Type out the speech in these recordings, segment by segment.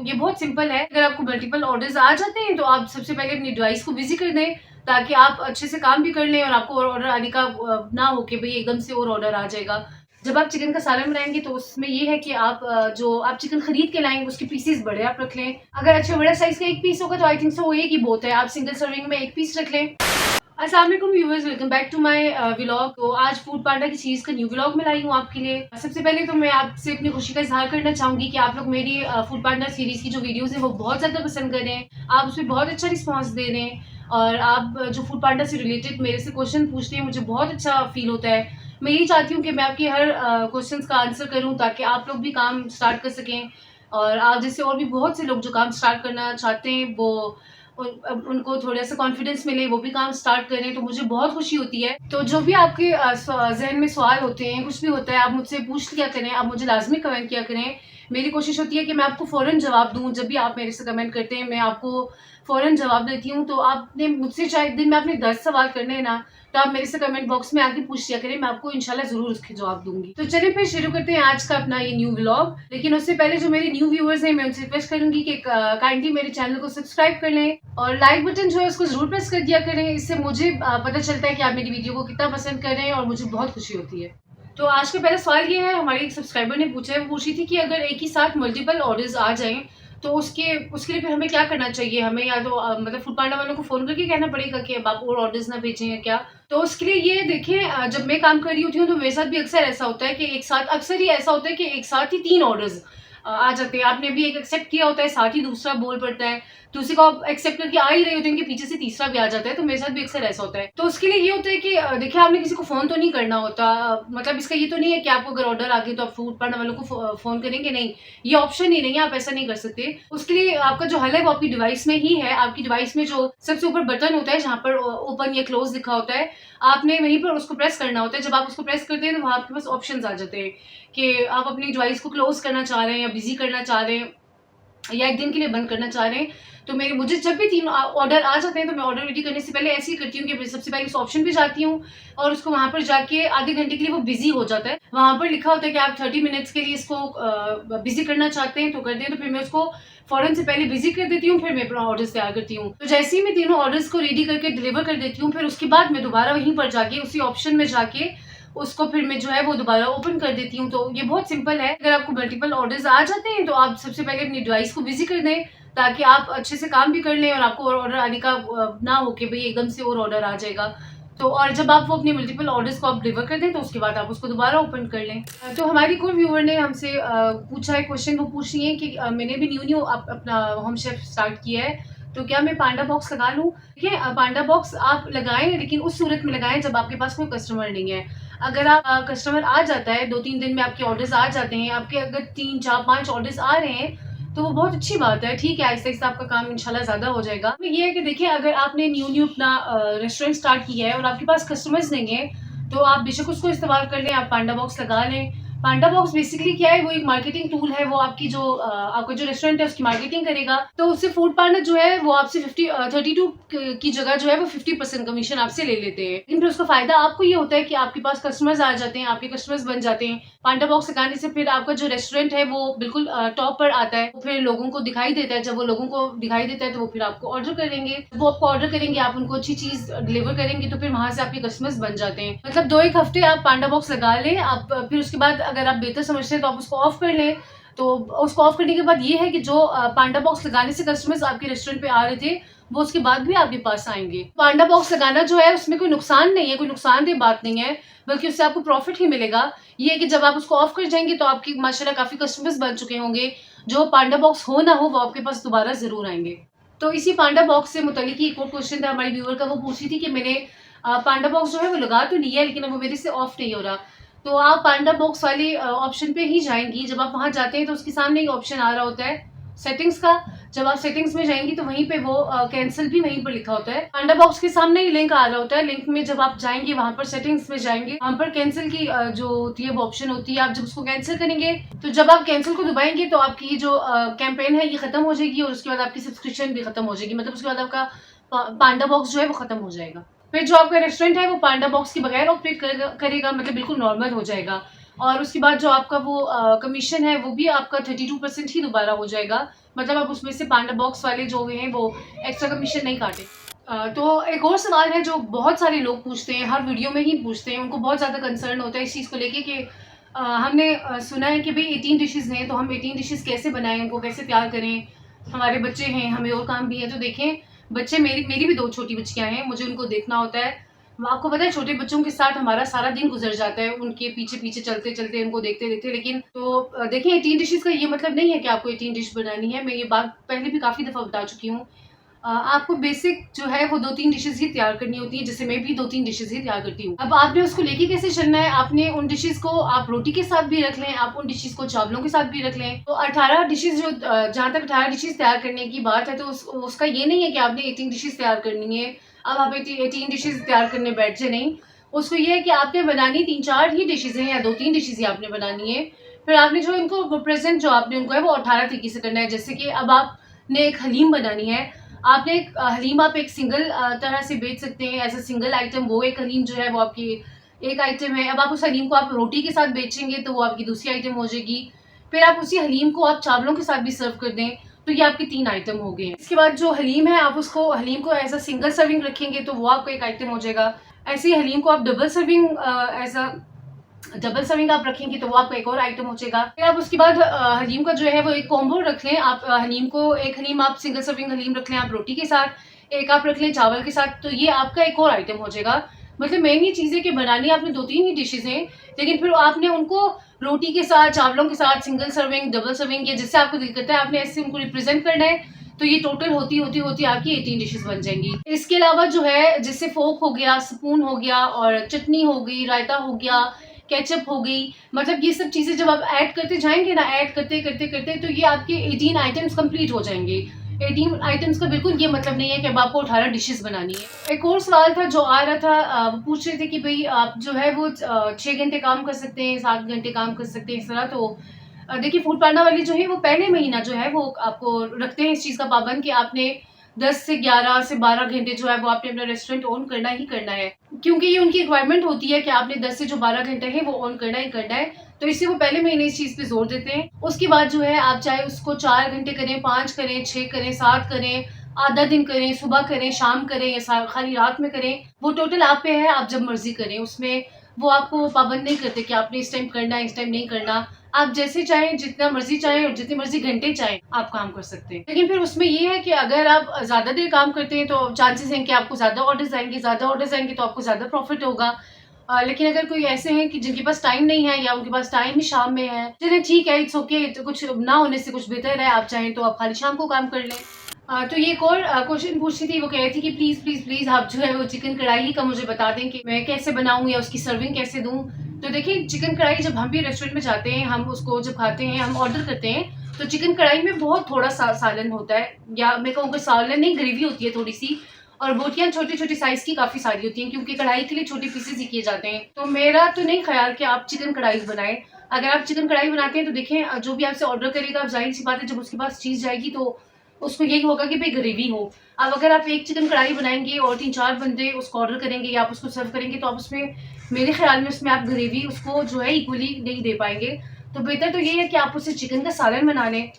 ये बहुत सिंपल है। अगर आपको मल्टीपल ऑर्डर्स आ जाते हैं तो आप सबसे पहले अपनी डिवाइस को बिजी कर दें, ताकि आप अच्छे से काम भी कर लें और आपको और ऑर्डर आने का ना हो कि भाई एकदम से और ऑर्डर आ जाएगा। जब आप चिकन का सालन बनाएंगे तो उसमें ये है कि आप जो आप चिकन खरीद के लाएंगे उसके पीसेस बड़े आप रख लें। अगर अच्छा बड़ा साइज का एक पीस होगा तो आई थिंक सो वो एक ही बहुत है, आप सिंगल सर्विंग में एक पीस रख लें। अस्सलाम वालेकुम viewers, welcome back to my vlog. तो आज फूड पांडा की चीज़ का न्यू व्लॉग में लाई हूँ आपके लिए। सबसे पहले तो मैं आपसे अपनी खुशी का इजहार करना चाहूंगी कि आप लोग मेरी फूड पांडा सीरीज की जो वीडियोस हैं वो बहुत ज़्यादा पसंद कर रहे हैं। आप उसमें बहुत अच्छा रिस्पॉन्स दे रहे हैं और आप जो फूड पांडा से रिलेटेड मेरे से क्वेश्चन पूछते हैं, मुझे बहुत अच्छा फील होता है। मैं यही चाहती हूँ कि मैं आपके हर क्वेश्चन का आंसर करूँ ताकि आप लोग भी काम स्टार्ट कर सकें, और आप जैसे और भी बहुत से लोग जो काम स्टार्ट करना चाहते हैं वो उनको थोड़ा सा कॉन्फिडेंस मिले, वो भी काम स्टार्ट करें, तो मुझे बहुत खुशी होती है। तो जो भी आपके जहन में सवाल होते हैं, कुछ भी होता है, आप मुझसे पूछ लिया करें, आप मुझे लाजमी कमेंट किया करें। मेरी कोशिश होती है कि मैं आपको फ़ौरन जवाब दूँ। जब भी आप मेरे से कमेंट करते हैं मैं आपको फ़ौरन जवाब देती हूँ। तो आपने मुझसे चाहे दिन में आपने 10 सवाल करने हैं ना, तो आप मेरे से कमेंट बॉक्स में आके पूछ लिया करें, मैं आपको इंशाल्लाह ज़रूर उसके जवाब दूँगी। तो चलिए फिर शुरू करते हैं आज का अपना ये न्यू व्लॉग। लेकिन उससे पहले जो मेरे न्यू व्यूअर्स हैं, मैं उनसे रिक्वेस्ट करूँगी कि काइंडली मेरे चैनल को सब्सक्राइब कर लें और लाइक बटन जो है उसको ज़रूर प्रेस कर दिया करें। इससे मुझे पता चलता है कि आप मेरी वीडियो को कितना पसंद कर रहे हैं और मुझे बहुत खुशी होती है। तो आज का पहला सवाल ये है, हमारी एक सब्सक्राइबर ने पूछा है, वो पूछी थी कि अगर एक ही साथ मल्टीपल ऑर्डर्स आ जाएँ तो उसके उसके लिए फिर हमें क्या करना चाहिए? हमें या तो मतलब फूड पांडा वालों को फ़ोन करके कहना पड़ेगा कि अब आप और ऑर्डर्स ना भेजें या क्या? तो उसके लिए ये देखें, जब मैं काम कर रही होती हूँ तो मेरे साथ भी अक्सर ऐसा होता है कि एक साथ अक्सर ही ऐसा होता है कि एक साथ ही 3 ऑर्डर्स आ जाते हैं। आपने भी एक एक्सेप्ट किया होता है, साथ ही दूसरा बोल पड़ता है। दूसरे को आप एक्सेप्ट करके आ ही रहे होते हैं, उनके पीछे से तीसरा भी आ जाता है। तो मेरे साथ भी अक्सर ऐसा होता है। तो उसके लिए ये होता है कि देखिए आपने किसी को फ़ोन तो नहीं करना होता। मतलब इसका ये तो नहीं है कि आपको अगर ऑर्डर आ गया तो आप फूड पांडा वालों को फ़ोन करेंगे, नहीं। ये ऑप्शन ही नहीं है, आप ऐसा नहीं कर सकते। उसके लिए आपका जो हल है वो आपकी डिवाइस में ही है। आपकी डिवाइस में जो सबसे ऊपर बटन होता है जहाँ पर ओपन या क्लोज़ लिखा होता है, आपने वहीं पर उसको प्रेस करना होता है। जब आप उसको प्रेस करते हैं तो वहाँ आपके पास ऑप्शंस आ जाते हैं कि आप अपनी डिवाइस को क्लोज़ करना चाह रहे हैं या बिज़ी करना चाह रहे हैं या एक दिन के लिए बंद करना चाह रहे हैं। तो मेरे मुझे जब भी 3 ऑर्डर आ जाते हैं तो मैं ऑर्डर रेडी करने से पहले ऐसे ही करती हूँ कि सबसे पहले उस ऑप्शन पे जाती हूँ और उसको वहाँ पर जाके आधे घंटे के लिए वो बिज़ी हो जाता है। वहाँ पर लिखा होता है कि आप 30 मिनट्स के लिए इसको बिज़ी करना चाहते हैं तो कर दें। तो फिर मैं उसको फ़ौरन से पहले बिज़ी कर देती हूँ, फिर मैं अपना ऑर्डर्स तैयार करती हूँ। तो जैसे ही मैं तीनों ऑर्डर्स को रेडी करके डिलीवर कर देती हूँ, फिर उसके बाद मैं दोबारा वहीं पर जाके उसी ऑप्शन में जाके उसको फिर मैं जो है वो दोबारा ओपन कर देती हूँ। तो ये बहुत सिंपल है। अगर आपको मल्टीपल ऑर्डर्स आ जाते हैं तो आप सबसे पहले अपनी डिवाइस को बिज़ी कर दें, ताकि आप अच्छे से काम भी कर लें और आपको और ऑर्डर आने का ना हो कि भई एकदम से और ऑर्डर आ जाएगा। तो और जब आप वो अपने मल्टीपल ऑर्डर्स को आप डिलीवर कर दें तो उसके बाद आप उसको दोबारा ओपन कर लें। तो हमारी कोई व्यूअर ने हमसे पूछा है, क्वेश्चन वो पूछ रही है कि मैंने भी न्यू अपना होम शेफ स्टार्ट किया है, तो क्या मैं पांडा बॉक्स लगा लूँ? देखिए पांडा बॉक्स आप लगाएँ, लेकिन उस सूरत में लगाएँ जब आपके पास कोई कस्टमर नहीं है। अगर आप कस्टमर आ जाता है, 2-3 दिन में आपके ऑर्डर्स आ जाते हैं, आपके अगर 3, 4, 5 ऑर्डर्स आ रहे हैं, तो वो बहुत अच्छी बात है। ठीक है, आहिस्ता-आहिस्ता आपका काम इंशाल्लाह ज़्यादा हो जाएगा। ये है कि देखिए अगर आपने न्यू अपना रेस्टोरेंट स्टार्ट किया है और आपके पास कस्टमर्स नहीं है, तो आप बेशक उसको इस्तेमाल कर लें, आप पांडा बॉक्स लगा लें। पांडा बॉक्स बेसिकली क्या है, वो एक मार्केटिंग टूल है। वो आपकी जो आपका जो रेस्टोरेंट है उसकी मार्केटिंग करेगा। तो उससे फूड पांडा जो है वो आपसे 32 की जगह जो है वो 50% कमीशन आपसे ले लेते हैं। लेकिन फिर उसका फ़ायदा आपको ये होता है कि आपके पास कस्टमर्स आ जाते हैं, आपके कस्टमर्स बन जाते हैं। पांडा बॉक्स लगाने से फिर आपका जो रेस्टोरेंट है वो बिल्कुल टॉप पर आता है। फिर लोगों को दिखाई देता है। जब वो लोगों को दिखाई देता है तो वो फिर आपको ऑर्डर करेंगे। वो आपको ऑर्डर करेंगे, आप उनको अच्छी चीज़ डिलीवर करेंगे, तो फिर वहाँ से आपके कस्टमर्स बन जाते हैं। मतलब 2-1 हफ्ते आप पांडा बॉक्स लगा लें, आप फिर उसके बाद अगर आप बेहतर समझते हैं तो आप उसको ऑफ कर लें। तो उसको ऑफ करने के बाद ये है कि जो पांडा बॉक्स लगाने से कस्टमर्स आपके रेस्टोरेंट पे आ रहे थे, वो उसके बाद भी आपके पास आएँगे। पांडा बॉक्स लगाना जो है उसमें कोई नुकसान नहीं है, कोई नुकसानदेह बात नहीं है, बल्कि उससे आपको प्रॉफ़िट ही मिलेगा। ये है कि जब आप उसको ऑफ कर जाएँगे तो आपकी माशाल्लाह काफ़ी कस्टमर्स बन चुके होंगे, जो पांडा बॉक्स हो ना हो वो आपके पास दोबारा ज़रूर आएँगे। तो इसी पांडा बॉक्स से मुतल्लिक ही एक और क्वेश्चन था हमारी व्यूअर का, वो पूछ रही थी कि मैंने पांडा बॉक्स जो है वो लगा तो लिया है, लेकिन अब वो मेरे से ऑफ नहीं हो रहा। तो आप पांडा बॉक्स वाले ऑप्शन पे ही जाएँगी। जब आप वहाँ जाते हैं तो उसके सामने एक ऑप्शन आ रहा होता है सेटिंग्स का। जब आप सेटिंग्स में जाएँगी तो वहीं पे वो कैंसल भी वहीं पर लिखा होता है। पांडा बॉक्स के सामने ही लिंक आ रहा होता है। लिंक में जब आप जाएँगे वहाँ पर सेटिंग्स में जाएँगे, वहाँ पर कैंसल की जो होती है वो ऑप्शन होती है। आप जब उसको कैंसल करेंगे, तो जब आप कैंसल को दबाएँगे तो आपकी ये जो कैंपेन है ये खत्म हो जाएगी और उसके बाद आपकी सब्सक्रिप्शन भी खत्म हो जाएगी। मतलब उसके बाद आपका पांडा बॉक्स जो है वो खत्म हो जाएगा। फिर जो आपका रेस्टोरेंट है वो पांडा बॉक्स के बगैर ऑपरेट करेगा, मतलब बिल्कुल नॉर्मल हो जाएगा। और उसके बाद जो आपका वो कमीशन है वो भी आपका 32% ही दोबारा हो जाएगा। मतलब आप उसमें से पांडा बॉक्स वाले जो हुए हैं वो एक्स्ट्रा कमीशन नहीं काटे। तो एक और सवाल है जो बहुत सारे लोग पूछते हैं, हर वीडियो में ही पूछते हैं, उनको बहुत ज़्यादा कंसर्न होता है इस चीज़ को लेके कि हमने सुना है कि भाई 18 डिशेज़ हैं, तो हम 18 डिशेज़ कैसे बनाएं, उनको कैसे तैयार करें, हमारे बच्चे हैं, हमें और काम भी है। तो देखें, बच्चे मेरी मेरी भी 2 छोटी बच्चियाँ हैं, मुझे उनको देखना होता है। आपको पता है छोटे बच्चों के साथ हमारा सारा दिन गुजर जाता है, उनके पीछे-पीछे चलते-चलते, उनको देखते-देखते। लेकिन तो देखिए 18 डिशेज़ का ये मतलब नहीं है कि आपको 18 डिश बनानी है, मैं ये बात पहले भी काफ़ी दफ़ा बता चुकी हूँ। आपको बेसिक जो है वो 2-3 डिशेज़ ही तैयार करनी होती है, जैसे मैं भी 2-3 डिशेज़ ही तैयार करती हूँ। अब आपने उसको लेके कैसे चलना है, आपने उन डिशेज़ को आप रोटी के साथ भी रख लें, आप उन डिशेज़ को चावलों के साथ भी रख लें। तो 18 डिशेज़ जो जहाँ तक 18 डिशेज़ तैयार करने की बात है, तो उसका ये नहीं है कि आपने 18 डिशेज़ तैयार करनी है। अब आप 18 डिशेज़ तैयार करने बैठ जाए, नहीं। उसको ये है कि आपने बनानी 3-4 ही डिशेज़ हैं या 2-3 डिशेज़ ही आपने बनानी है। फिर आपने जो इनको प्रेज़ेंट जो आपने उनको है वो 18 तरीके से करना है। जैसे कि अब आपने एक हलीम बनानी है, आपने एक हलीम आप एक सिंगल तरह से बेच सकते हैं, एज़ अ सिंगल आइटम। वो एक हलीम जो है वो आपकी एक आइटम है। अब आप उस हलीम को आप रोटी के साथ बेचेंगे तो वो आपकी दूसरी आइटम हो जाएगी। फिर आप उसी हलीम को आप चावलों के साथ भी सर्व कर दें तो ये आपके 3 आइटम हो गए हैं। इसके बाद जो हलीम है, आप उसको हलीम को एज़ अ सिंगल सर्विंग रखेंगे तो वो आपका एक आइटम हो जाएगा। ऐसे ही हलीम को आप double serving as a double serving आप रखेंगे तो वो आपका एक और आइटम हो जाएगा। फिर आप उसके बाद हलीम का जो है वो एक कॉम्बो रख लें। आप हलीम को एक हलीम आप सिंगल सर्विंग हलीम रख लें आप रोटी के साथ, एक आप रख लें चावल के साथ, तो ये आपका एक और आइटम हो जाएगा। मतलब मेन ये चीज़ है कि बनानी आपने 2-3 ही डिशेज़ हैं, लेकिन फिर आपने उनको रोटी के साथ, चावलों के साथ, सिंगल सर्विंग, डबल सर्विंग या जिससे आपको दिल करता है आपने ऐसे उनको रिप्रेज़ेंट करना है, तो ये टोटल होती आपकी 18 डिशेज़ बन जाएँगी। इसके अलावा जो है जैसे फ़ोर्क हो गया, स्पून हो गया और चटनी हो गई, रायता हो गया, केचअप हो गई, मतलब ये सब चीज़ें जब आप ऐड करते जाएँगे ना, ऐड करते तो ये आपके 18 आइटम्स कंप्लीट हो जाएँगे। 18 आइटम्स का बिल्कुल ये मतलब नहीं है कि अब आपको 18 डिशेज़ बनानी है। एक और सवाल था जो आ रहा था, वो पूछ रहे थे कि भई आप जो है वो 6 घंटे काम कर सकते हैं, 7 घंटे काम कर सकते हैं, इस तरह। तो देखिए फूड पांडा वाले जो है वो पहले महीना जो है वो आपको रखते हैं इस चीज़ का पाबंद कि आपने 10 से 11 से 12 घंटे जो है वो आपने अपना रेस्टोरेंट ऑन करना ही करना है। क्योंकि ये उनकी रिक्वायरमेंट होती है कि आपने 10 से जो 12 घंटे हैं वो ऑन करना ही करना है। तो इसलिए वो पहले महीने इस चीज़ पे ज़ोर देते हैं। उसके बाद जो है आप चाहे उसको 4 घंटे करें, 5 करें, 6 करें, 7 करें, आधा दिन करें, सुबह करें, शाम करें या खाली रात में करें, वो टोटल आप पे है, आप जब मर्ज़ी करें। उसमें वो आपको पाबंद नहीं करते कि आपने इस टाइम करना है, इस टाइम नहीं करना। आप जैसे चाहें, जितना मर्ज़ी चाहें और जितनी मर्ज़ी घंटे चाहें, आप काम कर सकते हैं। लेकिन फिर उसमें ये है कि अगर आप ज़्यादा देर काम करते हैं, तो चांसेस हैं कि आपको ज़्यादा ऑर्डर्स आएँगे, ज़्यादा ऑर्डर्स आएँगे तो आपको ज़्यादा प्रॉफ़िट होगा। लेकिन अगर कोई ऐसे हैं कि जिनके पास टाइम नहीं है या उनके पास टाइम ही शाम में है, चलिए ठीक है, इट्स ओके, तो कुछ ना होने से कुछ बेहतर है, आप चाहें तो आप खाली शाम को काम कर लें। तो ये एक और क्वेश्चन पूछ रही थी, वो कह रही थी कि प्लीज़ आप जो है वो चिकन कढ़ाई का मुझे बता दें कि मैं कैसे बनाऊँ या उसकी सर्विंग कैसे दूँ? तो देखिए चिकन कढ़ाई जब हम भी रेस्टोरेंट में जाते हैं, हम उसको जब खाते हैं, हम ऑर्डर करते हैं, तो चिकन कढ़ाई में बहुत थोड़ा सालन होता है, या मैं कहूँगा सालन नहीं, ग्रेवी होती है थोड़ी-सी, और बोटियाँ छोटी-छोटी साइज़ की काफ़ी सारी होती हैं क्योंकि कढ़ाई के लिए छोटे पीसेज़ ही किए जाते हैं। तो मेरा तो नहीं ख़्याल कि आप चिकन कढ़ाई बनाएँ। अगर आप चिकन कढ़ाई बनाते हैं तो देखें जो भी आपसे ऑर्डर करेगा, अब ज़ाहिर-सी बात है जब उसके पास चीज़ जाएगी तो उसको यही होगा कि भई ग्रेवी हो। अब अगर आप एक चिकन कढ़ाई बनाएँगे और 3-4 बंदे उसको ऑर्डर करेंगे या आप उसको सर्व करेंगे, तो आप उसमें, मेरे ख़्याल में उसमें आप ग्रेवी उसको जो है इक्वली नहीं दे पाएँगे। तो बेहतर तो ये है कि आप उससे चिकन का सालन बना लें।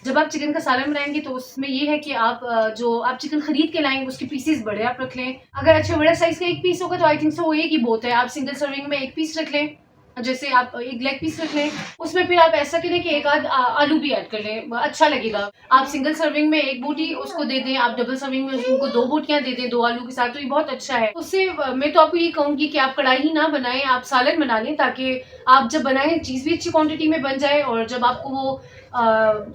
जब आप चिकन का सालन बनाएँगे तो उसमें ये है कि आप जो आप चिकन खरीद के लाएँगे उसके पीसेज़ बड़े आप रख लें। अगर अच्छा बड़ा साइज़ का 1 पीस होगा तो आई थिंक सो वो एक ही बहुत है। आप सिंगल सर्विंग में 1 पीस रख लें। जैसे आप एक लेग पीस रख लें, उसमें फिर आप ऐसा करें कि एक आध आलू भी ऐड कर लें, अच्छा लगेगा। आप सिंगल सर्विंग में 1 बोटी उसको दे दें, आप डबल सर्विंग में उनको 2 बोटियाँ दे दें 2 आलू के साथ, तो ये बहुत अच्छा है। उससे मैं तो आपको ये कहूँगी कि आप कढ़ाई ही ना बनाएँ, आप सालन बना लें, ताकि आप जब बनाएँ चीज़ भी अच्छी क्वांटिटी में बन जाए, और जब आपको वो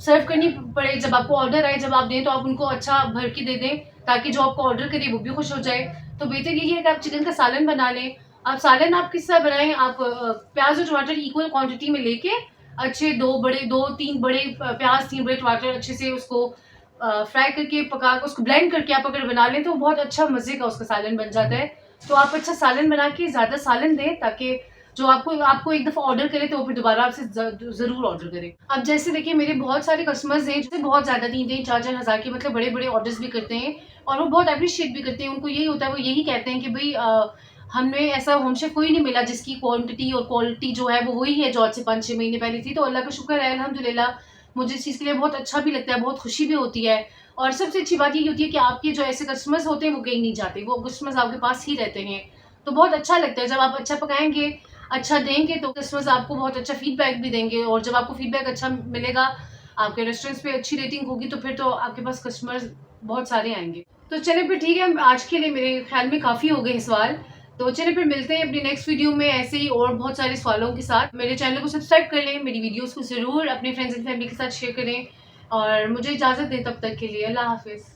सर्व करनी पड़े, जब आपको ऑर्डर आए, जब आप दें तो आप उनको अच्छा भर के दे दें, ताकि जो आपको ऑर्डर करे वो भी खुश हो जाए। तो बेहतर यही है कि आप चिकन का सालन बना लें। आप सालन आप किस तरह बनाएँ, आप प्याज़ और टमाटर इक्वल क्वांटिटी में लेके अच्छे 2-3 बड़े प्याज़, 3 बड़े टमाटर अच्छे से उसको फ्राई करके पका के उसको ब्लेंड करके आप अगर बना लें तो बहुत अच्छा मज़े का उसका सालन बन जाता है। तो आप अच्छा सालन बना के ज़्यादा सालन दें, ताकि जो आपको एक दफ़ा ऑर्डर करे तो वो फिर दोबारा आपसे ज़रूर ऑर्डर करे। अब जैसे देखिए मेरे बहुत सारे कस्टमर्स हैं जो बहुत ज़्यादा 3-3 4-4 हज़ार के मतलब बड़े-बड़े ऑर्डर्स भी करते हैं, और वो बहुत एप्रिशिएट भी करते हैं। उनको यही होता है, वो यही कहते हैं कि भई हमें ऐसा होम शेफ कोई नहीं मिला जिसकी क्वांटिटी और क्वालिटी जो है वो वही है जो आज से 5-6 महीने पहले थी। तो अल्लाह का शुक्र है, अल्हम्दुलिल्लाह। मुझे इस चीज़ के लिए बहुत अच्छा भी लगता है, बहुत खुशी भी होती है। और सबसे अच्छी बात ये होती है कि आपके जो ऐसे कस्टमर्स होते हैं वो कहीं नहीं जाते, वो कस्टमर्स आपके पास ही रहते हैं। तो बहुत अच्छा लगता है जब आप अच्छा पकाएँगे, अच्छा देंगे तो कस्टमर्स आपको बहुत अच्छा फीडबैक भी देंगे। और जब आपको फीडबैक अच्छा मिलेगा, आपके रेस्टोरेंट्स पे अच्छी रेटिंग होगी, तो फिर तो आपके पास कस्टमर्स बहुत सारे आएँगे। तो चलिए फिर ठीक है, आज के लिए मेरे ख़्याल में काफ़ी हो गए सवाल। तो चलिए फिर मिलते हैं अपनी नेक्स्ट वीडियो में ऐसे ही और बहुत सारे सवालों के साथ। मेरे चैनल को सब्सक्राइब कर लें, मेरी वीडियोज़ को ज़रूर अपने फ्रेंड्स एंड फैमिली के साथ शेयर करें और मुझे इजाज़त दें तब तक के लिए। अल्लाह हाफ़िज़।